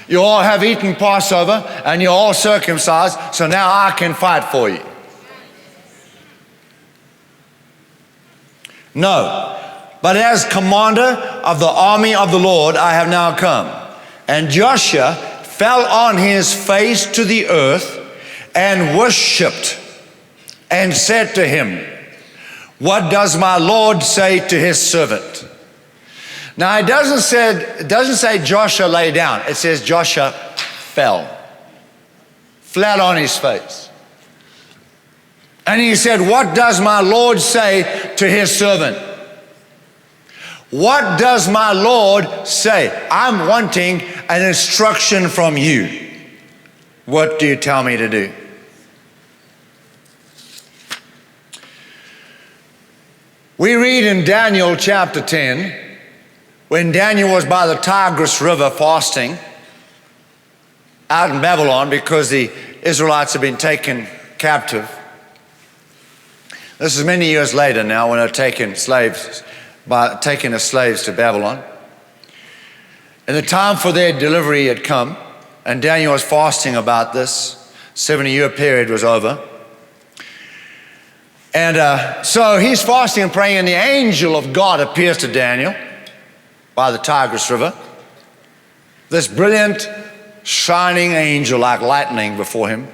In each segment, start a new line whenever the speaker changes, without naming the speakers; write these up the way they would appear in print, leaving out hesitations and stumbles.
You all have eaten Passover and you're all circumcised, so now I can fight for you. No, but as commander of the army of the Lord, I have now come. And Joshua fell on his face to the earth and worshipped and said to him, what does my Lord say to his servant? Now it doesn't say Joshua lay down. It says Joshua fell, flat on his face. And he said, what does my Lord say to his servant? What does my Lord say? I'm wanting an instruction from you. What do you tell me to do? We read in Daniel chapter 10, when Daniel was by the Tigris River fasting out in Babylon because the Israelites had been taken captive. This is many years later now when they're taken as slaves to Babylon. And the time for their delivery had come, and Daniel was fasting about this. 70-year period was over. And so he's fasting and praying, and the angel of God appears to Daniel by the Tigris River. This brilliant, shining angel like lightning before him.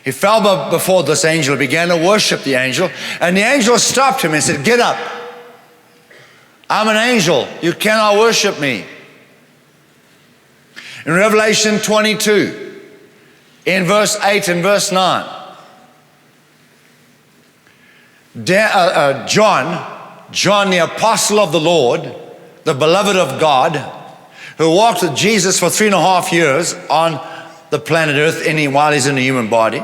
He fell before this angel, began to worship the angel, and the angel stopped him and said, get up. I'm an angel. You cannot worship me. In Revelation 22, in verse 8 and verse 9, John, the apostle of the Lord, the beloved of God, who walked with Jesus for 3.5 years on the planet Earth while he's in a human body.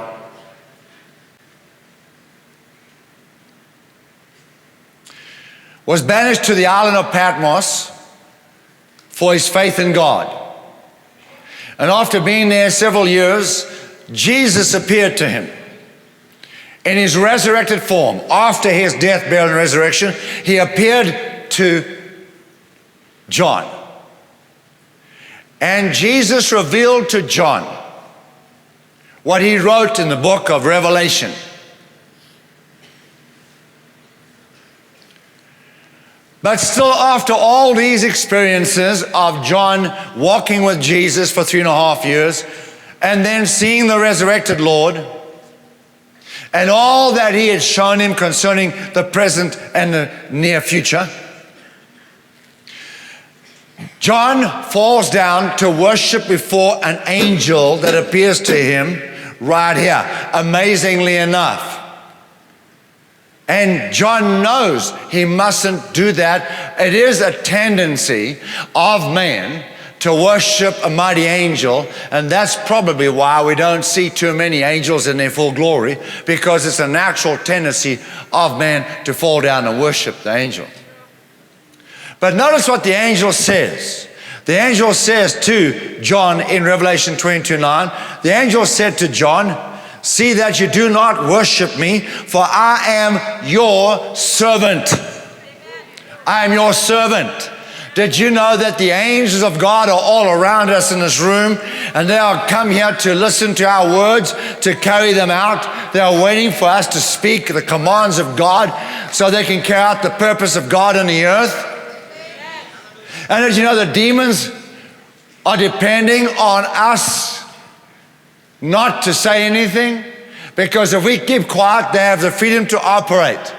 Was banished to the island of Patmos for his faith in God. And after being there several years, Jesus appeared to him in his resurrected form. After his death, burial, and resurrection, he appeared to John. And Jesus revealed to John what he wrote in the book of Revelation. But still, after all these experiences of John walking with Jesus for 3.5 years, and then seeing the resurrected Lord, and all that he had shown him concerning the present and the near future, John falls down to worship before an angel that appears to him right here, amazingly enough. And John knows he mustn't do that. It is a tendency of man to worship a mighty angel, and that's probably why we don't see too many angels in their full glory, because it's a natural tendency of man to fall down and worship the angel. But notice what the angel says. The angel says to John in Revelation 22:9, the angel said to John, see that you do not worship me, for I am your servant. I am your servant. Did you know that the angels of God are all around us in this room, and they are come here to listen to our words, to carry them out? They are waiting for us to speak the commands of God so they can carry out the purpose of God on the earth. And did you know the demons are depending on us not to say anything? Because if we keep quiet, they have the freedom to operate.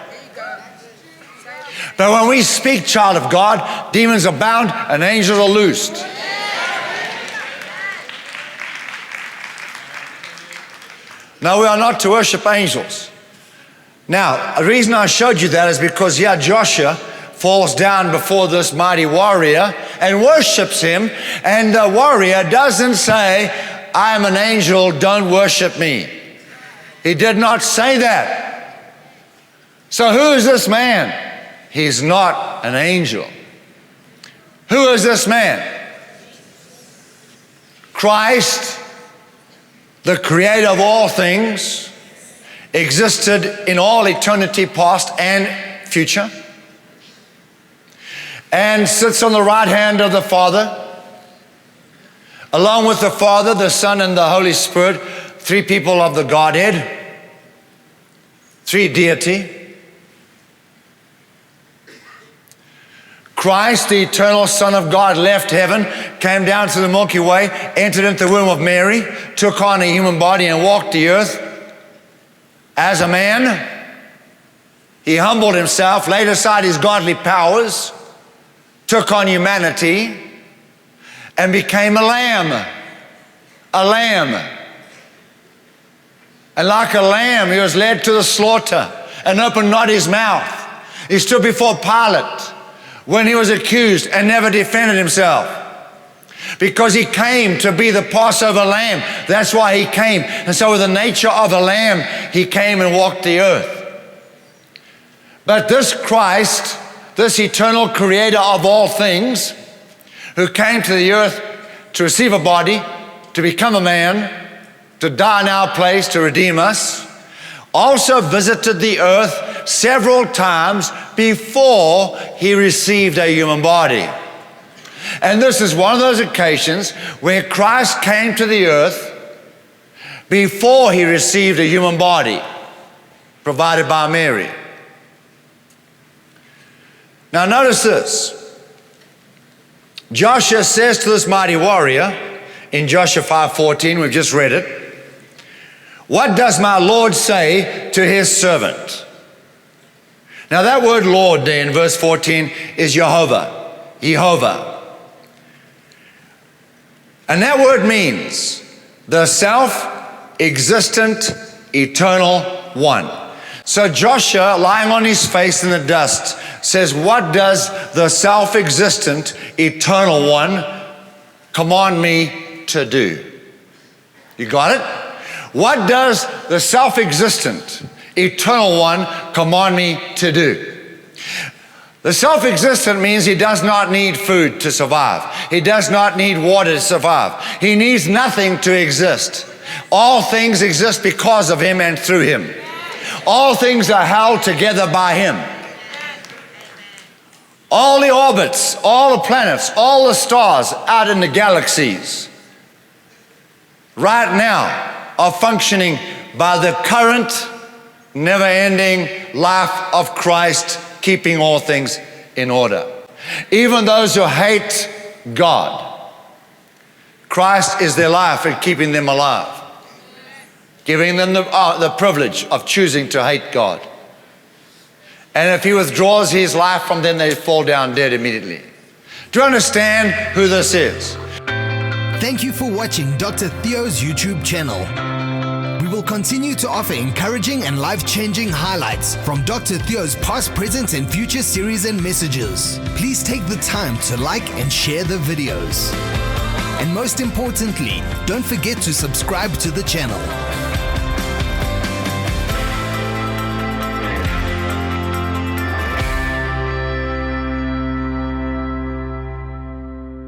But when we speak, child of God, demons are bound and angels are loosed. Now, we are not to worship angels. Now, the reason I showed you that is because here Joshua falls down before this mighty warrior and worships him, and the warrior doesn't say, I am an angel, don't worship me. He did not say that. So who is this man? He's not an angel. Who is this man? Christ, the creator of all things, existed in all eternity past and future, and sits on the right hand of the Father, along with the Father, the Son, and the Holy Spirit, three people of the Godhead, three deity. Christ, the eternal Son of God, left heaven, came down to the Milky Way, entered into the womb of Mary, took on a human body and walked the earth as a man. He humbled himself, laid aside his godly powers, took on humanity, and became a lamb. A lamb. And like a lamb, he was led to the slaughter and opened not his mouth. He stood before Pilate when he was accused and never defended himself, because he came to be the Passover lamb. That's why he came. And so with the nature of a lamb, he came and walked the earth. But this Christ, this eternal creator of all things, who came to the earth to receive a body, to become a man, to die in our place, to redeem us, also visited the earth several times before he received a human body. And this is one of those occasions where Christ came to the earth before he received a human body provided by Mary. Now notice this. Joshua says to this mighty warrior in Joshua 5:14, we've just read it, "What does my Lord say to his servant?" Now that word Lord there in verse 14 is Jehovah. And that word means the self-existent, eternal one. So Joshua, lying on his face in the dust, says, what does the self-existent, eternal one command me to do? You got it? What does the self-existent, eternal one command me to do? The self-existent means he does not need food to survive. He does not need water to survive. He needs nothing to exist. All things exist because of him and through him. All things are held together by him. All the orbits, all the planets, all the stars out in the galaxies right now are functioning by the current, never-ending life of Christ, keeping all things in order. Even those who hate God, Christ is their life and keeping them alive, giving them the privilege of choosing to hate God. And if he withdraws his life from them, they fall down dead immediately. Do you understand who this is?
Thank you for watching Dr. Theo's YouTube channel. We will continue to offer encouraging and life-changing highlights from Dr. Theo's past, present, and future series and messages. Please take the time to like and share the videos. And most importantly, don't forget to subscribe to the channel.